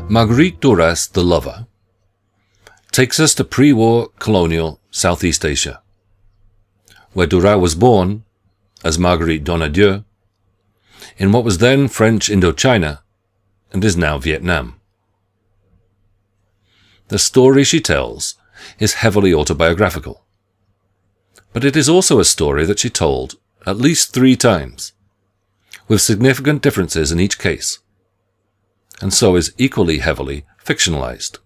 Marguerite Duras, the lover, takes us to pre-war colonial Southeast Asia, where Duras was born as Marguerite Donadieu in what was then French Indochina and is now Vietnam. The story she tells is heavily autobiographical, but it is also a story that she told at least 3 times, with significant differences in each case, and so is equally heavily fictionalized.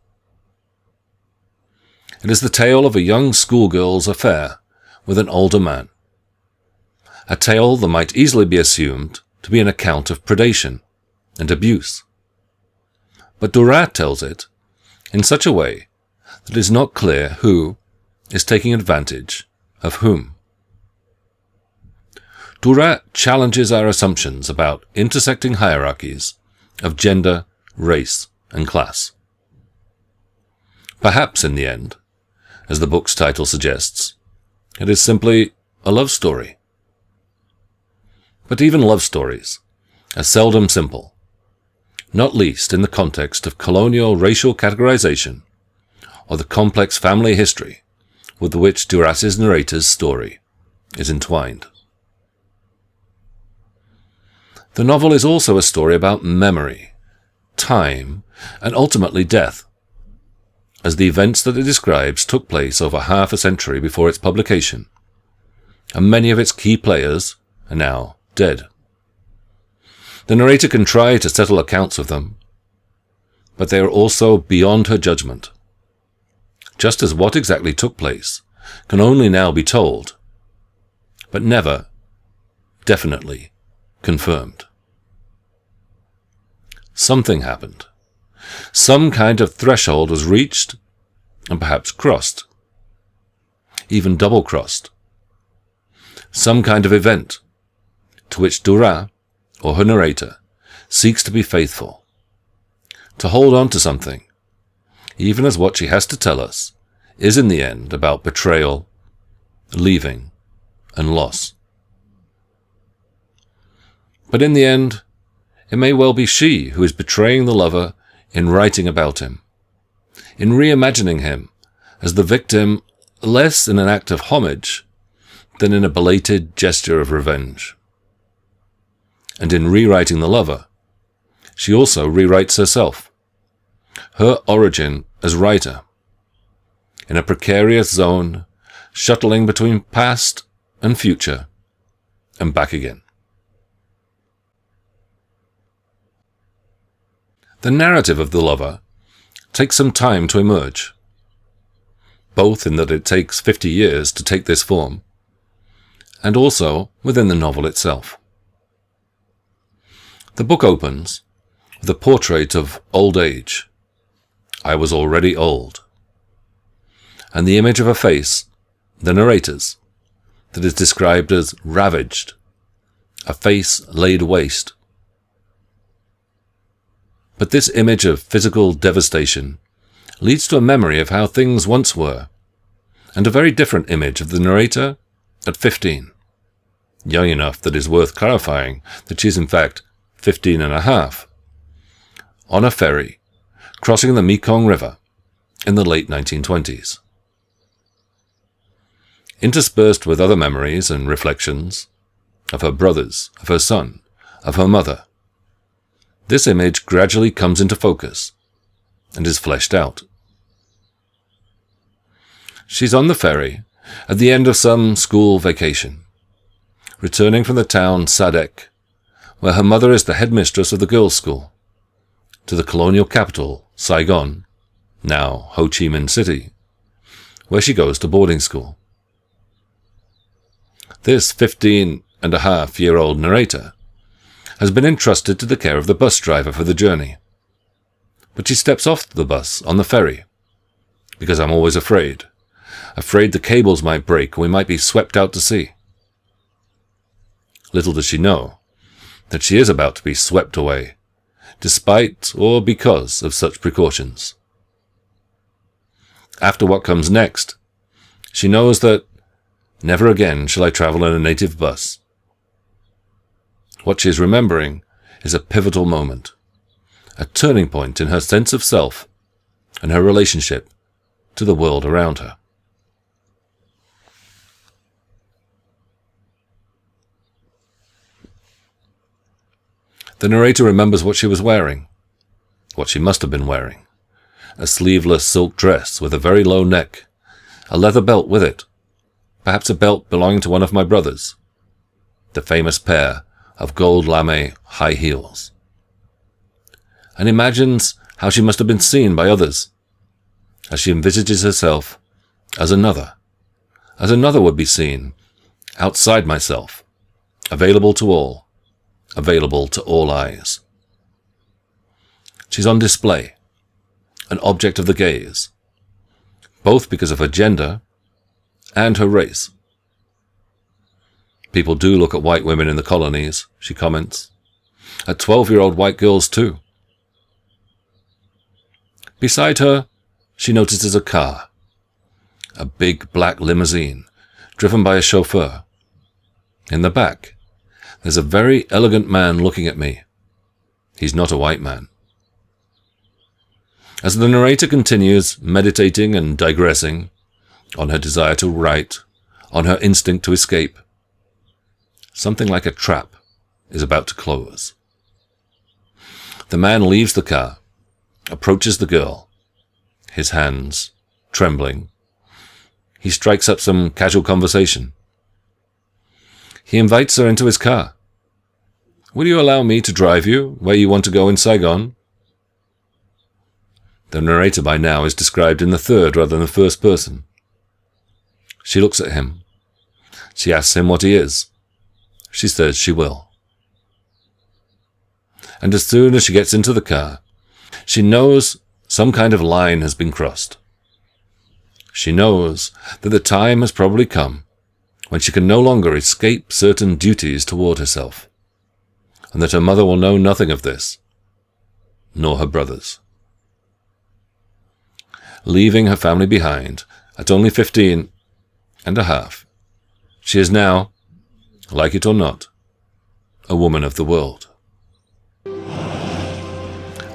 It is the tale of a young schoolgirl's affair with an older man, a tale that might easily be assumed to be an account of predation and abuse. But Duras tells it in such a way that it is not clear who is taking advantage of whom. Duras challenges our assumptions about intersecting hierarchies of gender, race, and class. Perhaps in the end, as the book's title suggests, it is simply a love story. But even love stories are seldom simple, not least in the context of colonial racial categorization or the complex family history with which Duras's narrator's story is entwined. The novel is also a story about memory, time, and ultimately death, as the events that it describes took place over half a century before its publication, and many of its key players are now dead. The narrator can try to settle accounts with them, but they are also beyond her judgment, just as what exactly took place can only now be told, but never definitely confirmed. Something happened. Some kind of threshold was reached and perhaps crossed, even double-crossed. Some kind of event to which Duras, or her narrator, seeks to be faithful, to hold on to something, even as what she has to tell us is in the end about betrayal, leaving, and loss. But in the end, it may well be she who is betraying the lover in writing about him, in reimagining him as the victim less in an act of homage than in a belated gesture of revenge. And in rewriting the lover, she also rewrites herself, her origin as writer, in a precarious zone, shuttling between past and future, and back again. The narrative of the lover takes some time to emerge, both in that it takes 50 years to take this form, and also within the novel itself. The book opens with a portrait of old age. I was already old. And the image of a face, the narrator's, that is described as ravaged, a face laid waste. But this image of physical devastation leads to a memory of how things once were, and a very different image of the narrator at 15, young enough that it is worth clarifying that she is in fact 15 and a half, on a ferry, crossing the Mekong River in the late 1920s. Interspersed with other memories and reflections of her brothers, of her son, of her mother, this image gradually comes into focus and is fleshed out. She's on the ferry at the end of some school vacation, returning from the town Sadek, where her mother is the headmistress of the girls' school, to the colonial capital, Saigon, now Ho Chi Minh City, where she goes to boarding school. This 15-and-a-half-year-old narrator has been entrusted to the care of the bus driver for the journey, but she steps off the bus on the ferry, because I'm always afraid the cables might break and we might be swept out to sea. Little does she know that she is about to be swept away, despite or because of such precautions. After what comes next, she knows that never again shall I travel in a native bus. What she is remembering is a pivotal moment, a turning point in her sense of self and her relationship to the world around her. The narrator remembers what she was wearing, what she must have been wearing. A sleeveless silk dress with a very low neck, a leather belt with it, perhaps a belt belonging to one of my brothers, the famous pair of gold lame high heels. And imagines how she must have been seen by others, as she envisages herself as another would be seen, outside myself, available to all eyes. She's on display, an object of the gaze, both because of her gender and her race. People do look at white women in the colonies, she comments, at 12-year-old white girls too. Beside her, she notices a car, a big black limousine, driven by a chauffeur. In the back, there's a very elegant man looking at me. He's not a white man. As the narrator continues meditating and digressing on her desire to write, on her instinct to escape, something like a trap is about to close. The man leaves the car, approaches the girl, his hands trembling. He strikes up some casual conversation. He invites her into his car. Will you allow me to drive you where you want to go in Saigon? The narrator by now is described in the third rather than the first person. She looks at him. She asks him what he is. She says she will. And as soon as she gets into the car, she knows some kind of line has been crossed. She knows that the time has probably come when she can no longer escape certain duties toward herself, and that her mother will know nothing of this, nor her brothers. Leaving her family behind at only 15 and a half, she is now, like it or not, a woman of the world.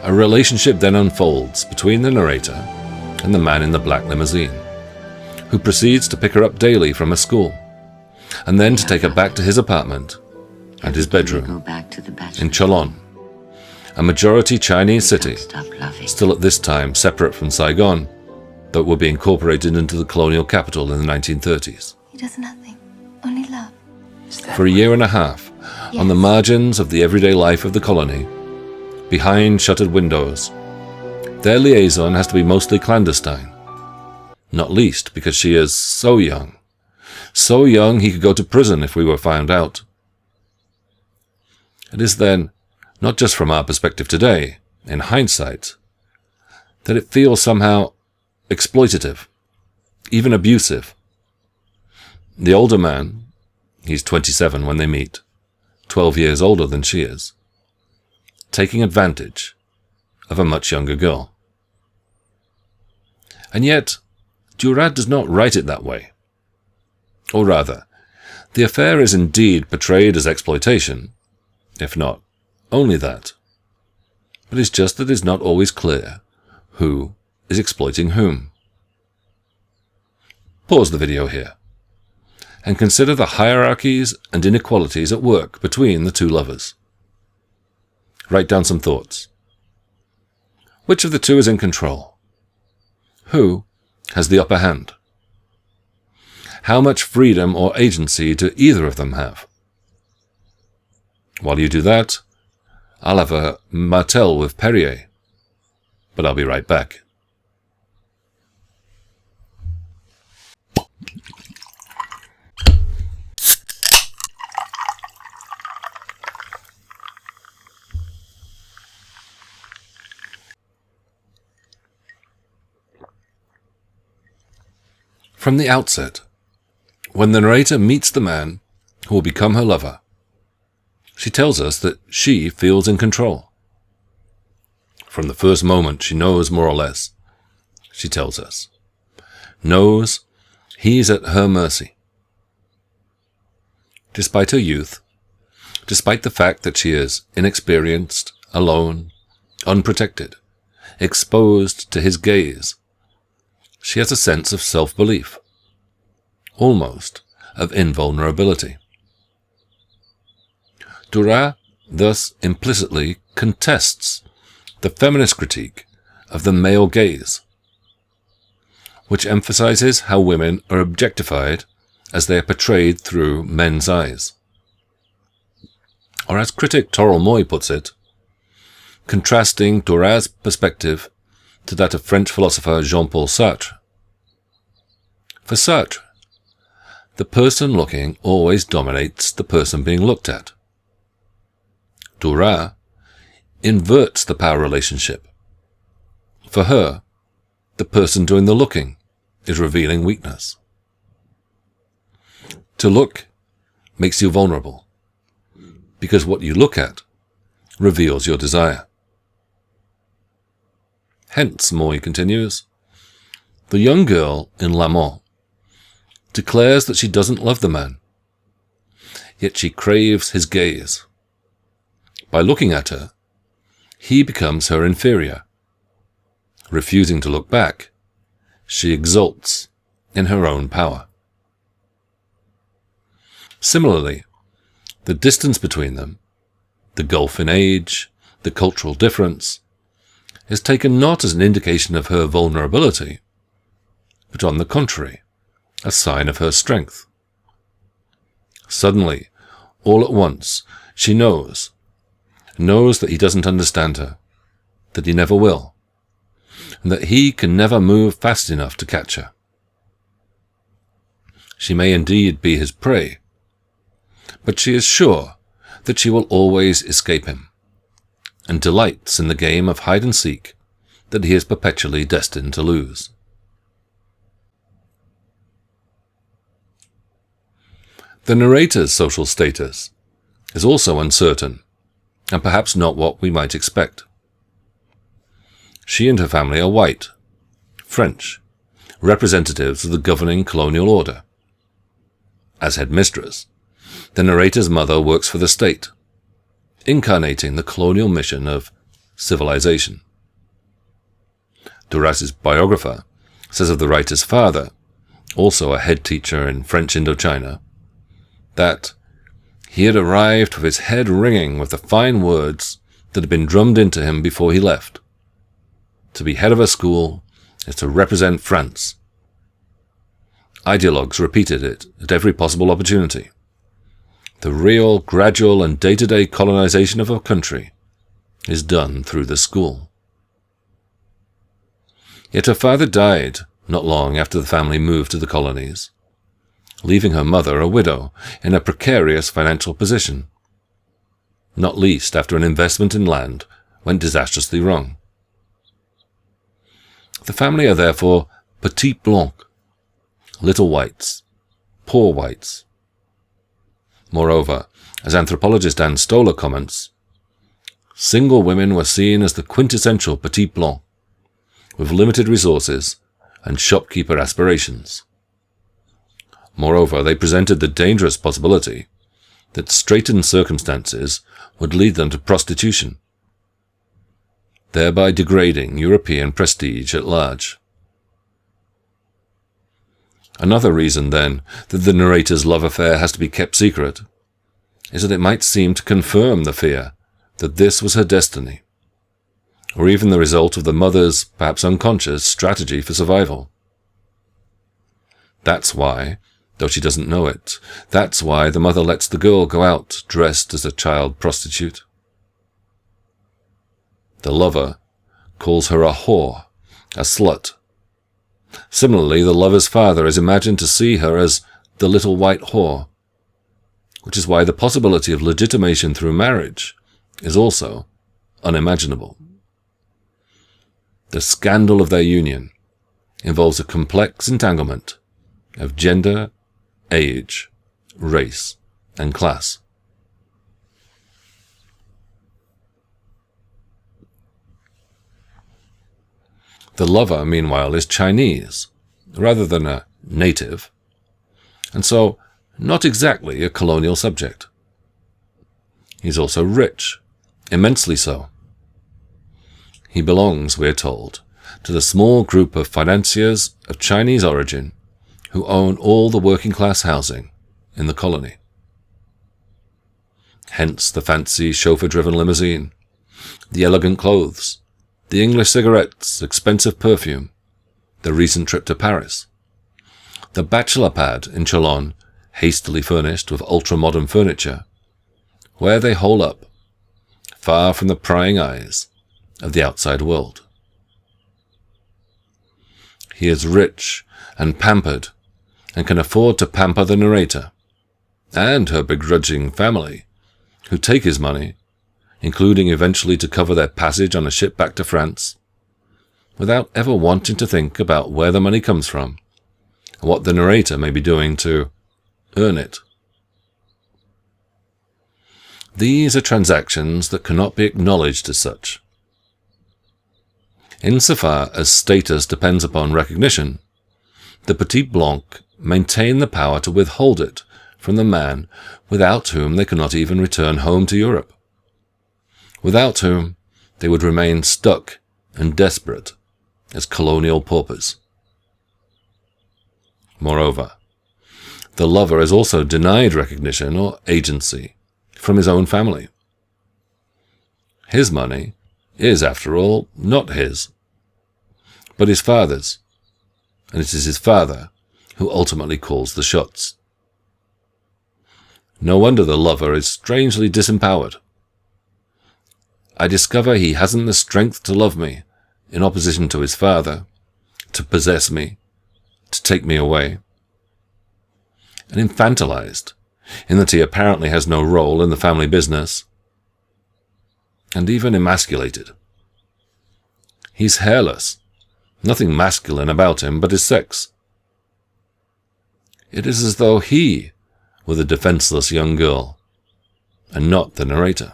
A relationship then unfolds between the narrator and the man in the black limousine, who proceeds to pick her up daily from her school, and then to take her back to his apartment and his bedroom in Cholon, a majority Chinese city, still at this time separate from Saigon, though it would be incorporated into the colonial capital in the 1930s. He does nothing, only love. For a year and a half, on the margins of the everyday life of the colony, behind shuttered windows, their liaison has to be mostly clandestine, not least because she is so young he could go to prison if we were found out. It is then, not just from our perspective today, in hindsight, that it feels somehow exploitative, even abusive. The older man, he's 27 when they meet, 12 years older than she is, taking advantage of a much younger girl. And yet, Duras does not write it that way. Or rather, the affair is indeed portrayed as exploitation, if not only that. But it's just that it's not always clear who is exploiting whom. Pause the video here and consider the hierarchies and inequalities at work between the two lovers. Write down some thoughts. Which of the two is in control? Who has the upper hand? How much freedom or agency do either of them have? While you do that, I'll have a Martel with Perrier, but I'll be right back. From the outset, when the narrator meets the man who will become her lover, she tells us that she feels in control. From the first moment she knows more or less, she tells us, knows he's at her mercy. Despite her youth, despite the fact that she is inexperienced, alone, unprotected, exposed to his gaze. She has a sense of self-belief, almost of invulnerability. Duras thus implicitly contests the feminist critique of the male gaze, which emphasizes how women are objectified as they are portrayed through men's eyes. Or as critic Toril Moy puts it, contrasting Duras' perspective to that of French philosopher Jean-Paul Sartre. For Sartre, the person looking always dominates the person being looked at. Duras inverts the power relationship. For her, the person doing the looking is revealing weakness. To look makes you vulnerable, because what you look at reveals your desire. Hence, Moy continues, the young girl in L'Amant declares that she doesn't love the man, yet she craves his gaze. By looking at her, he becomes her inferior. Refusing to look back, she exults in her own power. Similarly, the distance between them, the gulf in age, the cultural difference, is taken not as an indication of her vulnerability, but on the contrary, a sign of her strength. Suddenly, all at once, she knows that he doesn't understand her, that he never will, and that he can never move fast enough to catch her. She may indeed be his prey, but she is sure that she will always escape him, and delights in the game of hide-and-seek that he is perpetually destined to lose. The narrator's social status is also uncertain, and perhaps not what we might expect. She and her family are white, French, representatives of the governing colonial order. As headmistress, the narrator's mother works for the state, incarnating the colonial mission of civilization. Duras' biographer says of the writer's father, also a head teacher in French Indochina, that he had arrived with his head ringing with the fine words that had been drummed into him before he left. To be head of a school is to represent France. Ideologues repeated it at every possible opportunity. The real, gradual, and day-to-day colonization of a country is done through the school. Yet her father died not long after the family moved to the colonies, leaving her mother a widow in a precarious financial position, not least after an investment in land went disastrously wrong. The family are therefore petit blancs, little whites, poor whites. Moreover, as anthropologist Anne Stoller comments, single women were seen as the quintessential petit blanc, with limited resources and shopkeeper aspirations. Moreover, they presented the dangerous possibility that straitened circumstances would lead them to prostitution, thereby degrading European prestige at large. Another reason, then, that the narrator's love affair has to be kept secret is that it might seem to confirm the fear that this was her destiny, or even the result of the mother's, perhaps unconscious, strategy for survival. That's why, though she doesn't know it, that's why the mother lets the girl go out dressed as a child prostitute. The lover calls her a whore, a slut. Similarly, the lover's father is imagined to see her as the little white whore, which is why the possibility of legitimation through marriage is also unimaginable. The scandal of their union involves a complex entanglement of gender, age, race, and class. The lover, meanwhile, is Chinese, rather than a native, and so not exactly a colonial subject. He's also rich, immensely so. He belongs, we're told, to the small group of financiers of Chinese origin who own all the working-class housing in the colony. Hence the fancy chauffeur-driven limousine, the elegant clothes, the English cigarettes, expensive perfume, the recent trip to Paris, the bachelor pad in Cholon, hastily furnished with ultra-modern furniture, where they hole up, far from the prying eyes of the outside world. He is rich and pampered, and can afford to pamper the narrator, and her begrudging family, who take his money, including eventually to cover their passage on a ship back to France, without ever wanting to think about where the money comes from, and what the narrator may be doing to earn it. These are transactions that cannot be acknowledged as such. Insofar as status depends upon recognition, the Petit Blanc maintain the power to withhold it from the man without whom they cannot even return home to Europe, without whom they would remain stuck and desperate as colonial paupers. Moreover, the lover is also denied recognition or agency from his own family. His money is, after all, not his, but his father's, and it is his father who ultimately calls the shots. No wonder the lover is strangely disempowered. I discover he hasn't the strength to love me, in opposition to his father, to possess me, to take me away. And infantilized, in that he apparently has no role in the family business, and even emasculated. He's hairless, nothing masculine about him but his sex. It is as though he were the defenseless young girl, and not the narrator.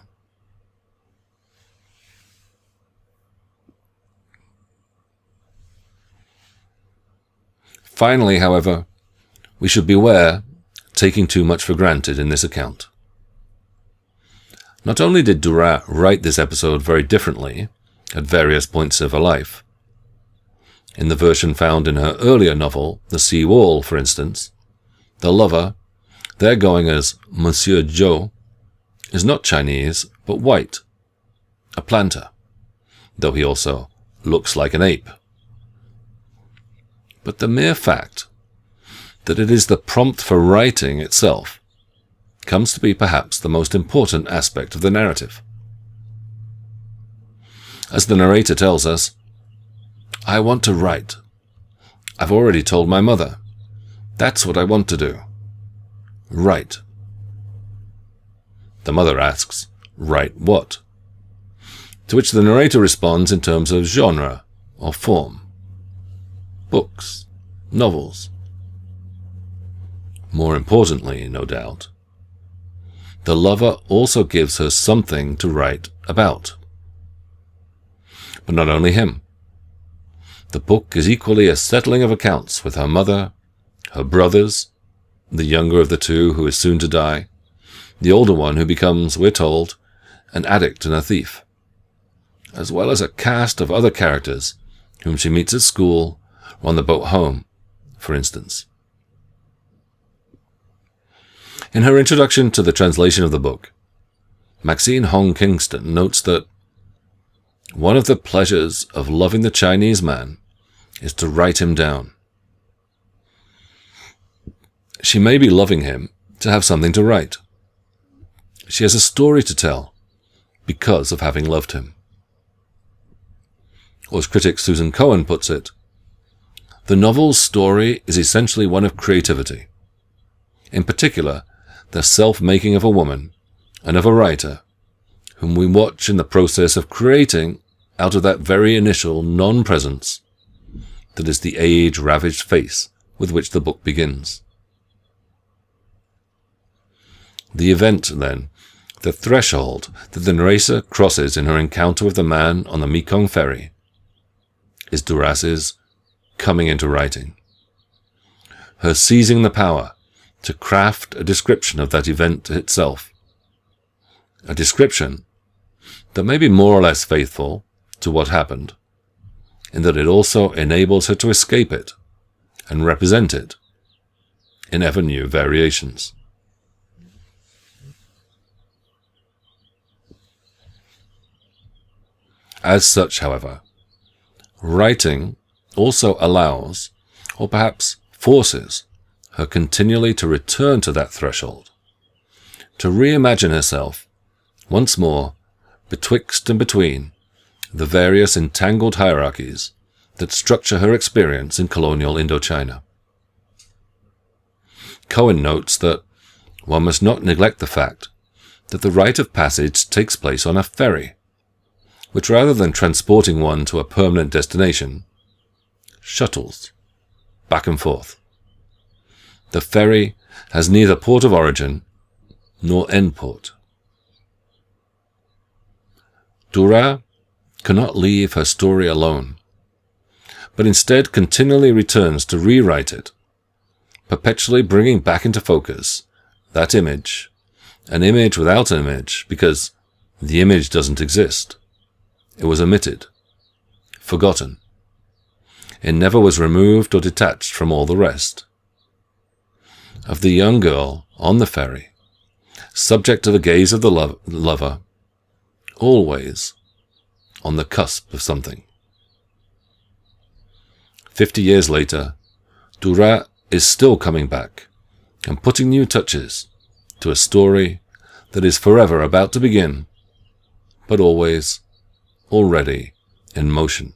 Finally, however, we should beware taking too much for granted in this account. Not only did Duras write this episode very differently at various points of her life. In the version found in her earlier novel, The Sea Wall, for instance, the lover, there going as Monsieur Joe, is not Chinese, but white, a planter, though he also looks like an ape. But the mere fact that it is the prompt for writing itself comes to be perhaps the most important aspect of the narrative. As the narrator tells us, I want to write. I've already told my mother. That's what I want to do. Write. The mother asks, write what? To which the narrator responds in terms of genre or form. Books, novels. More importantly, no doubt, the lover also gives her something to write about. But not only him. The book is equally a settling of accounts with her mother, her brothers, the younger of the two who is soon to die, the older one who becomes, we're told, an addict and a thief, as well as a cast of other characters whom she meets at school or on the boat home, for instance. In her introduction to the translation of the book, Maxine Hong Kingston notes that one of the pleasures of loving the Chinese man is to write him down. She may be loving him to have something to write. She has a story to tell because of having loved him. Or as critic Susan Cohen puts it, the novel's story is essentially one of creativity. In particular, the self-making of a woman and of a writer, whom we watch in the process of creating out of that very initial non-presence that is the age-ravaged face with which the book begins. The event, then, the threshold that the narrator crosses in her encounter with the man on the Mekong ferry, is Duras's coming into writing. Her seizing the power to craft a description of that event itself. A description that may be more or less faithful to what happened, in that it also enables her to escape it and represent it in ever new variations. As such, however, writing also allows, or perhaps forces, her continually to return to that threshold, to reimagine herself once more betwixt and between the various entangled hierarchies that structure her experience in colonial Indochina. Cohen notes that one must not neglect the fact that the rite of passage takes place on a ferry, which rather than transporting one to a permanent destination, shuttles back and forth. The ferry has neither port of origin nor end port. Duras cannot leave her story alone, but instead continually returns to rewrite it, perpetually bringing back into focus that image, an image without an image, because the image doesn't exist. It was omitted, forgotten. It never was removed or detached from all the rest. Of the young girl on the ferry, subject to the gaze of the lover, always on the cusp of something. 50 years later, Duras is still coming back and putting new touches to a story that is forever about to begin, but always already in motion.